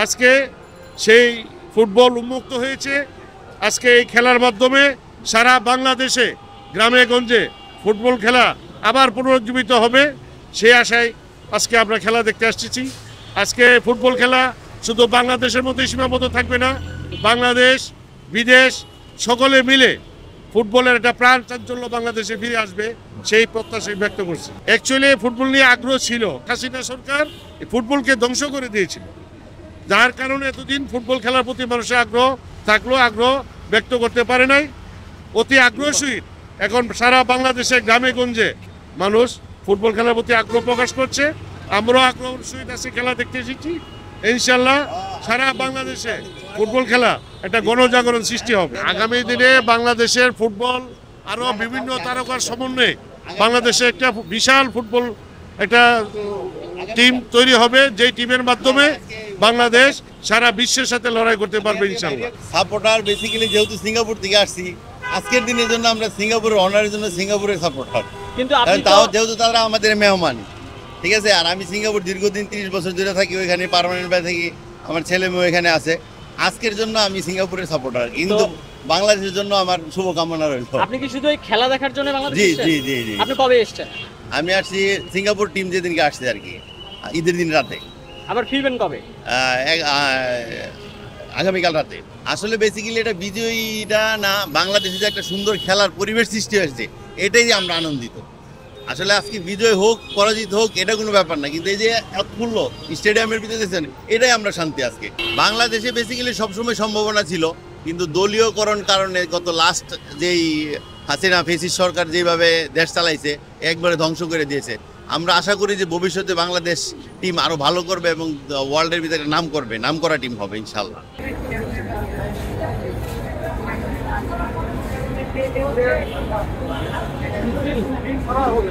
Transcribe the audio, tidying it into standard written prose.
আজকে সেই ফুটবল উন্মুক্ত হয়েছে। আজকে এই খেলার মাধ্যমে সারা বাংলাদেশে গ্রামে গঞ্জে ফুটবল খেলা আবার পুনরুজ্জীবিত হবে, সেই আশায় আজকে আমরা খেলা দেখতে আসছি। আজকে ফুটবল খেলা শুধু বাংলাদেশের মধ্যে সীমাবদ্ধ থাকবে না, বাংলাদেশ বিদেশ সকলে মিলে ফুটবলের একটা প্রাণ চাঞ্চল্য বাংলাদেশে ফিরে আসবে, সেই প্রত্যাশা ব্যক্ত করছে। অ্যাকচুয়ালি ফুটবল নিয়ে আগ্রহ ছিল, হাসিনা সরকার ফুটবলকে ধ্বংস করে দিয়েছিল, যার কারণে এতদিন ফুটবল খেলার প্রতি মানুষের আগ্রহ থাকলেও আগ্রহ ব্যক্ত করতে পারে নাই। অতি আগ্রহী এখন সারা বাংলাদেশে গ্রামে গঞ্জে মানুষ ফুটবল খেলার প্রতি আগ্রহ প্রকাশ করছে। আমরাও আগ্রহের সহিত আজকে খেলা দেখতে এসেছি। ইনশাল্লাহ সারা বাংলাদেশে ফুটবল খেলা একটা গণজাগরণ সৃষ্টি হবে। আগামী দিনে বাংলাদেশের ফুটবল আরও বিভিন্ন তারকার সমন্বয়ে বাংলাদেশে একটা বিশাল ফুটবল একটা টিম তৈরি হবে, যেই টিমের মাধ্যমে বাংলাদেশ সারা বিশ্বের সাথে লড়াই করতে পারবে ইনশাল্লাহ। সাপোর্টার বেসিক্যালি যেহেতু সিঙ্গাপুর থেকে আসছি, আজকের দিনের জন্য আমরা সিঙ্গাপুরের অনারের জন্য সিঙ্গাপুরের সাপোর্টার, কিন্তু তাও যেহেতু তারা আমাদের মেহমান, ঠিক আছে। আর আমি সিঙ্গাপুর দীর্ঘদিন 30 বছর ধরে থাকি, ওইখানে পার্মানেন্ট বাই থাকি, আমার ছেলে মেয়ে ওইখানে আছে। আজকের জন্য আমি সিঙ্গাপুরের সাপোর্টার, কিন্তু বাংলাদেশের জন্য আমার শুভকামনা রইল। আপনি কি শুধু এই খেলা দেখার জন্য বাংলাদেশ জি এসেছেন? জি জি জি। আপনি কবে এসেছেন? আমি আসছি সিঙ্গাপুর টিম যেদিনকে আসছে আর কি, ঈদের দিন রাতে। আবার ফিরবেন কবে? আগামীকাল রাতে। আসলে বেসিক্যালি এটা বিজয়ীটা না, বাংলাদেশে যে একটা সুন্দর খেলার পরিবেশ সৃষ্টি হয়েছে, এটাই আমরা আনন্দিত। আসলে আজকে বিজয় হোক পরাজিত হোক এটা কোনো ব্যাপার না, কিন্তু এই যে উৎফুল্ল স্টেডিয়ামের ভিতরে দেখছেন, এটাই আমরা শান্তি। আজকে বাংলাদেশে বেসিক্যালি সবসময় সম্ভাবনা ছিল, কিন্তু দলীয়করণ কারণে গত লাস্ট যেই হাসিনা ফেসিস সরকার যেভাবে দেশ চালাইছে একবারে ধ্বংস করে দিয়েছে। আমরা আশা করি যে ভবিষ্যতে বাংলাদেশ টিম আরও ভালো করবে এবং ওয়ার্ল্ডের ভিতরে নাম করবে, নাম করা টিম হবে ইনশাল্লাহ। করা হবে